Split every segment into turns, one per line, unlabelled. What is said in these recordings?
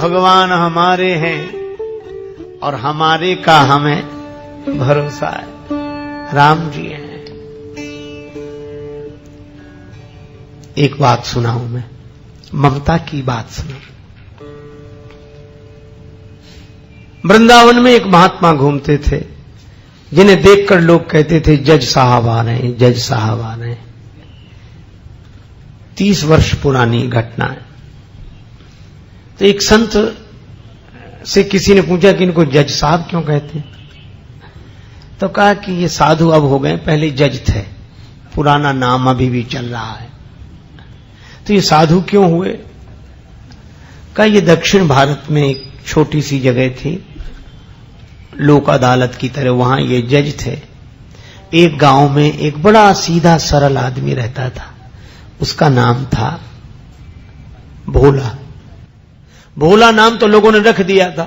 भगवान हमारे हैं और हमारे का हमें भरोसा है। राम जी हैं। एक बात सुनाऊं मैं, ममता की बात सुनाऊं। वृंदावन में एक महात्मा घूमते थे, जिन्हें देखकर लोग कहते थे जज साहब आ रहे हैं, जज साहब आ रहे हैं। 30 वर्ष पुरानी घटना है। तो एक संत से किसी ने पूछा कि इनको जज साहब क्यों कहते हैं? तो कहा कि ये साधु अब हो गए, पहले जज थे, पुराना नाम अभी भी चल रहा है। तो ये साधु क्यों हुए? कहा ये दक्षिण भारत में एक छोटी सी जगह थी, लोक अदालत की तरह, वहां ये जज थे। एक गांव में एक बड़ा सीधा सरल आदमी रहता था, उसका नाम था भोला। भोला नाम तो लोगों ने रख दिया था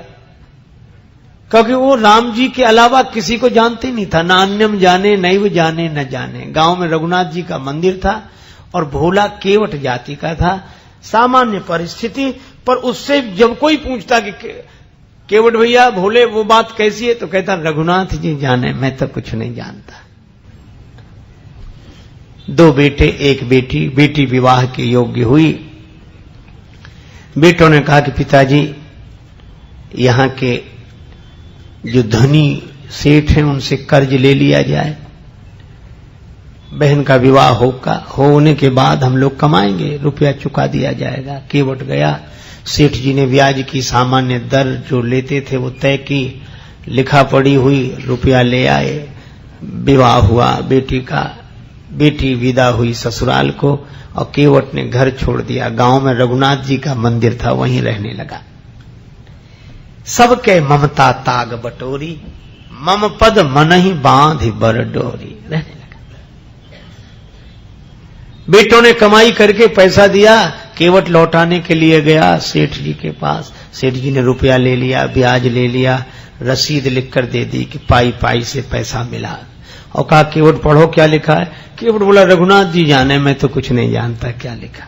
क्योंकि वो राम जी के अलावा किसी को जानते नहीं था, ना अन्यम जाने नैव जाने न जाने। गांव में रघुनाथ जी का मंदिर था और भोला केवट जाति का था। सामान्य परिस्थिति पर उससे जब कोई पूछता कि केवट भैया भोले वो बात कैसी है, तो कहता रघुनाथ जी जाने, मैं तो कुछ नहीं जानता। 2 बेटे 1 बेटी, बेटी विवाह के योग्य हुई। बेटों ने कहा कि पिताजी यहां के जो धनी सेठ हैं उनसे कर्ज ले लिया जाए, बहन का विवाह होने के बाद हम लोग कमाएंगे, रुपया चुका दिया जाएगा। केवट गया, सेठ जी ने ब्याज की सामान्य दर जो लेते थे वो तय की, लिखा पड़ी हुई, रुपया ले आए, विवाह हुआ बेटी का। बेटी विदा हुई ससुराल को और केवट ने घर छोड़ दिया। गांव में रघुनाथ जी का मंदिर था, वहीं रहने लगा। सबके ममता ताग बटोरी, मम पद मन ही बांध बर डोरी, रहने लगा। बेटों ने कमाई करके पैसा दिया, केवट लौटाने के लिए गया सेठ जी के पास। सेठ जी ने रुपया ले लिया, ब्याज ले लिया, रसीद लिखकर दे दी कि पाई पाई से पैसा मिला। और कहा केवट पढ़ो क्या लिखा है। केवट बोला रघुनाथ जी जाने, मैं तो कुछ नहीं जानता क्या लिखा।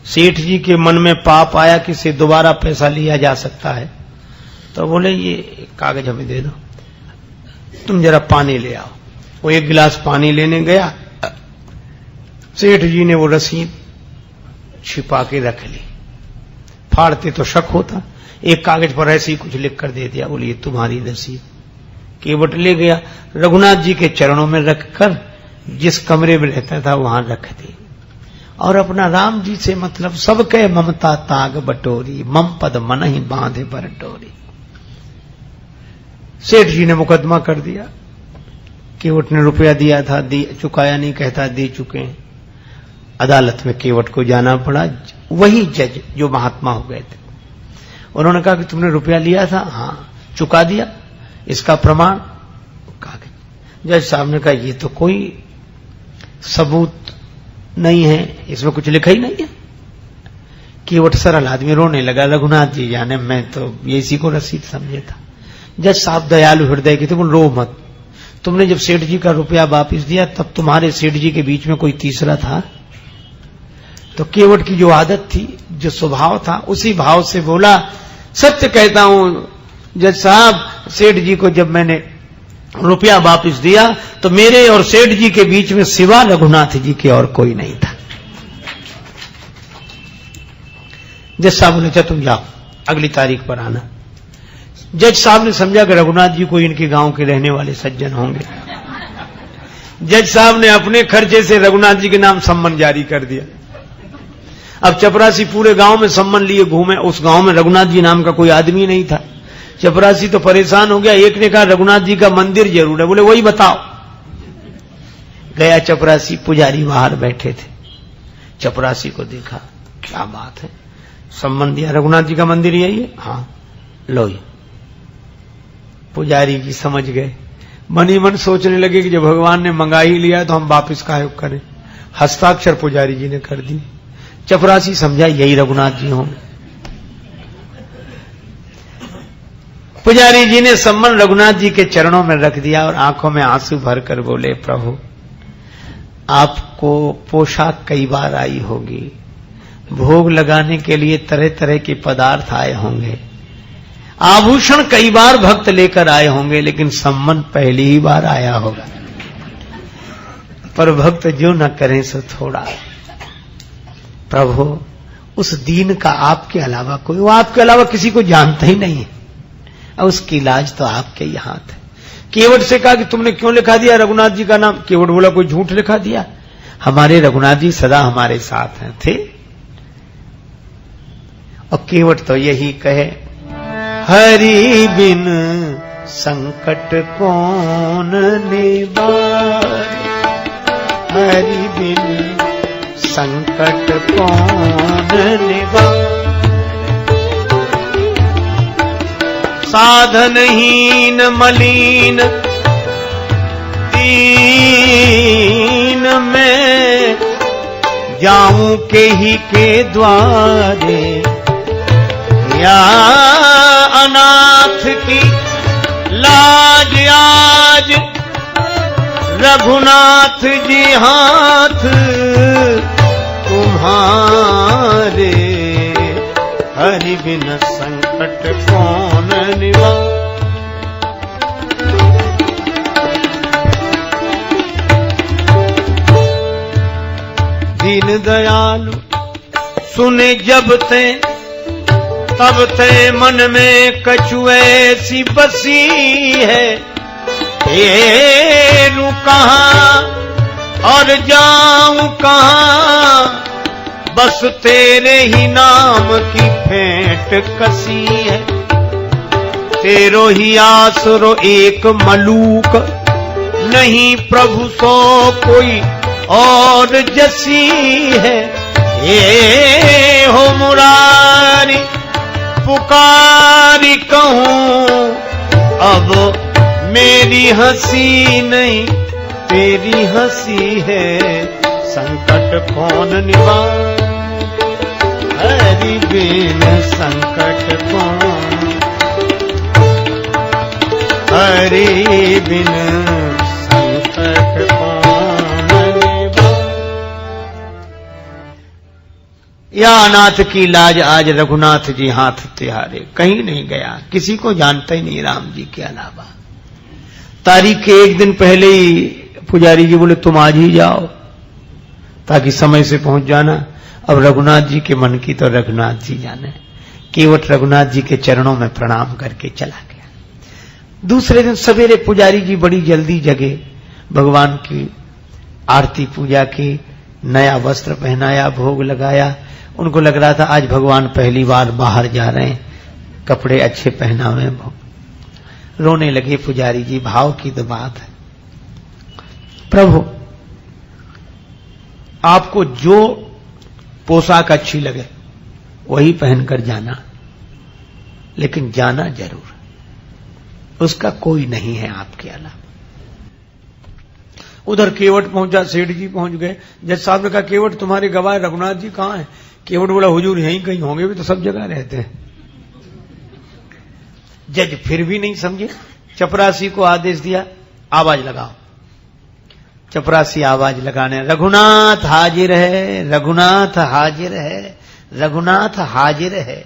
सेठ जी के मन में पाप आया कि इससे दोबारा पैसा लिया जा सकता है, तो बोले ये कागज हमें दे दो, तुम जरा पानी ले आओ। वो 1 गिलास पानी लेने गया, सेठ जी ने वो रसीद छिपा के रख ली। फाड़ते तो शक होता, एक कागज पर ऐसे ही कुछ लिख कर दे दिया, बोलिए तुम्हारी रसीद। केवट ले गया, रघुनाथ जी के चरणों में रखकर जिस कमरे में रहता था वहां रख दी और अपना राम जी से मतलब सबके ममता ताग बटोरी, मम पद मन ही बांधे बर डोरी। सेठ जी ने मुकदमा कर दिया। केवट ने रुपया दिया था, चुकाया नहीं, कहता दे चुके हैं। अदालत में केवट को जाना पड़ा। वही जज जो महात्मा हो गए थे, उन्होंने कहा कि तुमने रुपया लिया था? हाँ। चुका दिया? इसका प्रमाण? कागज। जज साहब ने कहा ये तो कोई सबूत नहीं है, इसमें कुछ लिखा ही नहीं है। केवट सरल आदमी रोने लगा, रघुनाथ जी जाने, मैं तो ये इसी को रसीद समझे था। जज साहब दयालु हृदय के थे, बोल रो मत, तुमने जब सेठ जी का रुपया वापिस दिया तब तुम्हारे सेठ जी के बीच में कोई तीसरा था? तो केवट की जो आदत थी, जो स्वभाव था, उसी भाव से बोला सत्य कहता हूं जज साहब, सेठ जी को जब मैंने रुपया वापिस दिया तो मेरे और सेठ जी के बीच में सिवा रघुनाथ जी के और कोई नहीं था। जज साहब बोले अच्छा तुम जाओ, अगली तारीख पर आना। जज साहब ने समझा कि रघुनाथ जी कोई इनके गांव के रहने वाले सज्जन होंगे। जज साहब ने अपने खर्चे से रघुनाथ जी के नाम सम्मन जारी कर दिया। अब चपरासी पूरे गांव में सम्मन लिए घूमे, उस गांव में रघुनाथ जी नाम का कोई आदमी नहीं था। चपरासी तो परेशान हो गया। एक ने कहा रघुनाथ जी का मंदिर जरूर है, बोले वही बताओ। गया चपरासी, पुजारी बाहर बैठे थे। चपरासी को देखा, क्या बात है, सम्मन दिया, रघुनाथ जी का मंदिर यही है? हाँ लो। पुजारी जी समझ गए, मन ही मन सोचने लगे कि जब भगवान ने मंगा ही लिया तो हम वापिस काहे करें। हस्ताक्षर पुजारी जी ने कर दी। चपरासी समझा यही रघुनाथ जी हों। पुजारी जी ने सम्मन रघुनाथ जी के चरणों में रख दिया और आंखों में आंसू भरकर बोले प्रभु आपको पोशाक कई बार आई होगी, भोग लगाने के लिए तरह तरह के पदार्थ आए होंगे, आभूषण कई बार भक्त लेकर आए होंगे, लेकिन सम्मान पहली ही बार आया होगा। पर भक्त जो न करें सो थोड़ा। प्रभु उस दीन का आपके अलावा कोई, वो आपके अलावा किसी को जानता ही नहीं है, और उसकी इलाज तो आपके ही हाथ है। केवट से कहा कि तुमने क्यों लिखा दिया रघुनाथ जी का नाम? केवट बोला कोई झूठ लिखा दिया, हमारे रघुनाथ जी सदा हमारे साथ हैं थे। और केवट तो यही कहे, हरि बिन संकट कौन निवारे, हरि बिन संकट कौन निवारे। साधनहीन मलिन दीन में जाऊं के ही के द्वारे, या अनाथ की लाज आज रघुनाथ जी हाथ तुम्हारे, हरि बिन संकट कौन निवारे। दीन दयालु सुने जब ते, तब ते मन में कछु ऐसी बसी है, हेरू कहां और जाऊं कहां, बस तेरे ही नाम की फेंट कसी है। तेरो ही आसरो एक मलूक, नहीं प्रभु सो कोई और जसी है। ये हो मुरारी पुकारी कहूं, अब मेरी हंसी नहीं तेरी हंसी है, संकट कौन निवारे, हरि बिन संकट कौन, हरि बिन संकट कौन निवारे। या अनाथ की लाज आज रघुनाथ जी हाथ तिहारे, कहीं नहीं गया, किसी को जानता ही नहीं राम जी के अलावा। तारीख के एक दिन पहले ही पुजारी जी बोले तुम आज ही जाओ ताकि समय से पहुंच जाना। अब रघुनाथ जी के मन की तो रघुनाथ जी जाने। केवट रघुनाथ जी के चरणों में प्रणाम करके चला गया। दूसरे दिन सवेरे पुजारी जी बड़ी जल्दी जगे, भगवान की आरती पूजा की, नया वस्त्र पहनाया, भोग लगाया। उनको लग रहा था आज भगवान पहली बार बाहर जा रहे हैं, कपड़े अच्छे पहनावे। रोने लगे पुजारी जी, भाव की तो बात है। प्रभु आपको जो पोशाक अच्छी लगे वही पहनकर जाना, लेकिन जाना जरूर, उसका कोई नहीं है आपके अलावा। उधर केवट पहुंचा, सेठ जी पहुंच गए। जज साहब ने कहा केवट तुम्हारे गवाह रघुनाथ जी कहां हैं? केवट बोला हुजूर यहीं कहीं होंगे, भी तो सब जगह रहते हैं। जज फिर भी नहीं समझे, चपरासी को आदेश दिया आवाज लगाओ। चपरासी आवाज लगाने, रघुनाथ हाजिर है, रघुनाथ हाजिर है, रघुनाथ हाजिर है,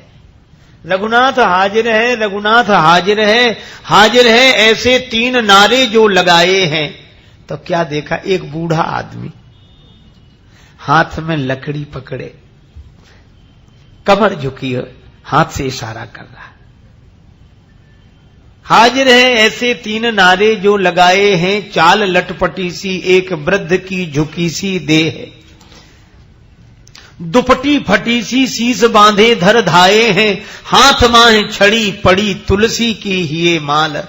रघुनाथ हाजिर है, रघुनाथ हाजिर है, हाजिर है। ऐसे 3 नारे जो लगाए हैं तो क्या देखा, एक बूढ़ा आदमी हाथ में लकड़ी पकड़े, कमर झुकी है, हाथ से इशारा कर रहा है। हाजिर है ऐसे 3 नारे जो लगाए हैं, चाल लटपटी सी एक वृद्ध की झुकी सी देह, दुपटी फटी सी शीस बांधे धर धाये हैं, हाथ माहे छड़ी पड़ी तुलसी की ही माल,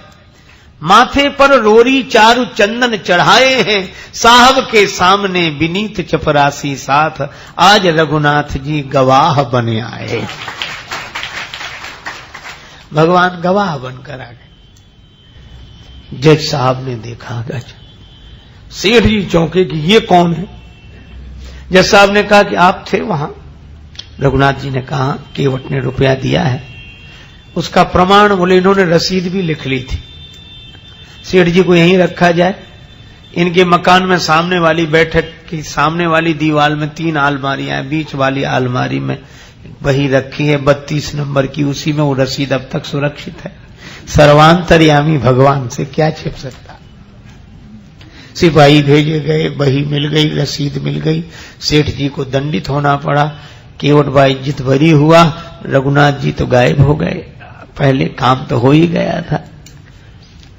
माथे पर रोरी चारु चंदन चढ़ाए हैं, साहब के सामने विनीत चपरासी साथ, आज रघुनाथ जी गवाह बने आए। भगवान गवाह बनकर आ गए। जज साहब ने देखा, गज सेठ जी चौंके कि ये कौन है? जज साहब ने कहा कि आप थे वहां। रघुनाथ जी ने कहा केवट ने रुपया दिया है, उसका प्रमाण बोले इन्होंने रसीद भी लिख ली थी। सेठ जी को यहीं रखा जाए, इनके मकान में सामने वाली बैठक कि सामने वाली दीवार में 3 अलमारियां हैं, बीच वाली अलमारी में वही रखी है 32 नंबर की, उसी में वो रसीद अब तक सुरक्षित है। सर्वांतर्यामी भगवान से क्या छिप सकता। सिपाही भेजे गए, बही मिल गई, रसीद मिल गई, सेठ जी को दंडित होना पड़ा। केवट भाई इज्जत भरी हुआ, रघुनाथ जी तो गायब हो गए, पहले काम तो हो ही गया था।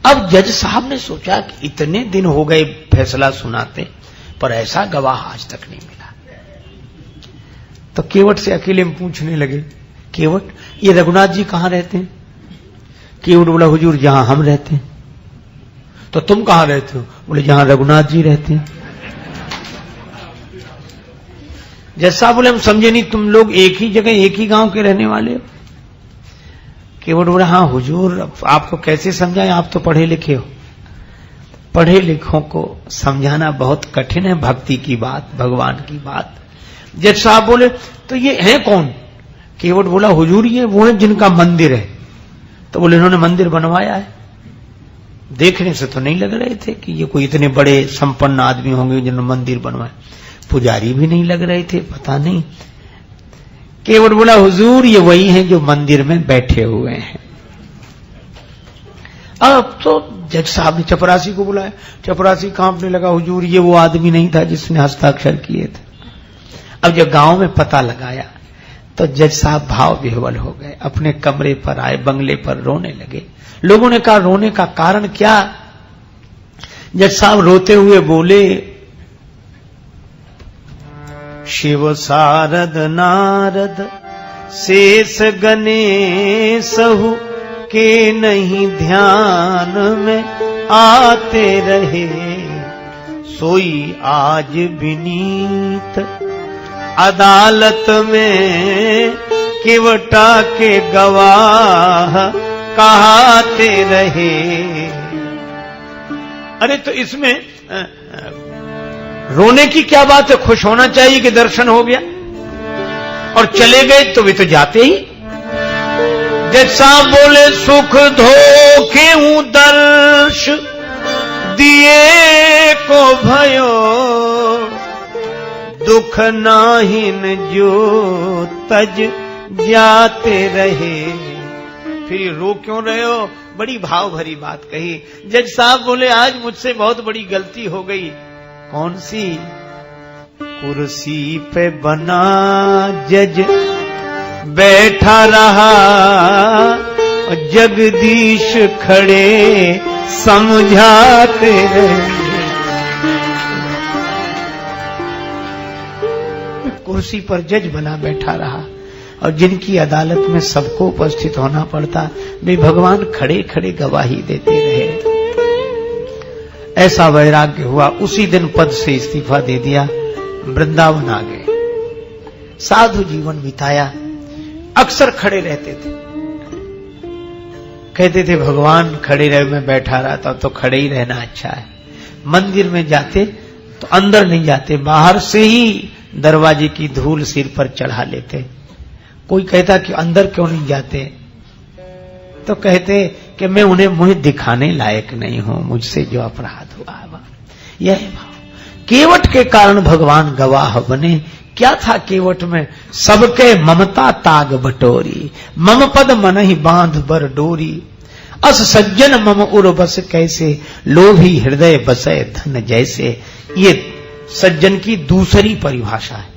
अब जज साहब ने सोचा कि इतने दिन हो गए फैसला सुनाते, पर ऐसा गवाह आज तक नहीं मिला। तो केवट से अकेले में पूछने लगे, केवट ये रघुनाथ जी कहां रहते हैं? केवट बोला, हुजूर जहां हम रहते हैं। तो तुम कहां रहते हो? बोले जहां रघुनाथ जी रहते हैं। जज साहब बोले, हम समझे नहीं, तुम लोग एक ही जगह एक ही गांव के रहने वाले हो? केवट बोला, हाँ हुजूर, आपको कैसे समझाएं, आप तो पढ़े लिखे हो। पढ़े लिखों को समझाना बहुत कठिन है, भक्ति की बात, भगवान की बात। जज साहब बोले, तो ये है कौन? केवट बोला, हुजूर ये वो है जिनका मंदिर है। तो बोले, इन्होंने मंदिर बनवाया है? देखने से तो नहीं लग रहे थे कि ये कोई इतने बड़े संपन्न आदमी होंगे जिन्होंने मंदिर बनवाया। पुजारी भी नहीं लग रहे थे, पता नहीं। केवट बोला, हुजूर ये वही हैं जो मंदिर में बैठे हुए हैं। अब तो जज साहब ने चपरासी को बुलाया। चपरासी कांपने लगा, हुजूर ये वो आदमी नहीं था जिसने हस्ताक्षर किए थे। अब जब गांव में पता लगाया तो जज साहब भाव विह्वल हो गए, अपने कमरे पर आए, बंगले पर रोने लगे। लोगों ने कहा, रोने का कारण क्या? जज साहब रोते हुए बोले, शिव शारद नारद शेष गणेशहु के नहीं ध्यान में आते रहे, सोई आज विनीत अदालत में केवटा के गवाह कहाते रहे। अरे तो इसमें रोने की क्या बात है? खुश होना चाहिए कि दर्शन हो गया। और चले गए तो वे तो जाते ही। जज साहब बोले, सुख धोखे हूं दर्श दिए को भयो, दुख नाहिन जो तज जाते रहे। फिर रो क्यों रहे हो? बड़ी भाव भरी बात कही। जज साहब बोले, आज मुझसे बहुत बड़ी गलती हो गई। कौन सी? कुर्सी पे बना जज बैठा रहा, और जगदीश खड़े समझाते रहे। कुर्सी पर जज बना बैठा रहा, और जिनकी अदालत में सबको उपस्थित होना पड़ता, वे भगवान खड़े खड़े गवाही देते रहे। ऐसा वैराग्य हुआ। उसी दिन पद से इस्तीफा दे दिया, वृंदावन आ गए, साधु जीवन बिताया। अक्सर खड़े रहते थे, कहते थे भगवान खड़े रहे, मैं बैठा रहा था, तो खड़े ही रहना अच्छा है। मंदिर में जाते तो अंदर नहीं जाते, बाहर से ही दरवाजे की धूल सिर पर चढ़ा लेते। कोई कहता कि अंदर क्यों नहीं जाते? तो कहते कि मैं उन्हें मुझे दिखाने लायक नहीं हूं, मुझसे जो अपराध हुआ। यह भाव केवट के कारण भगवान गवाह बने। क्या था केवट में? सबके ममता ताग बटोरी, मम पद मन ही बांध बर डोरी, अस सज्जन मम उर बस कैसे, लोभी हृदय बसे धन जैसे। ये सज्जन की दूसरी परिभाषा है।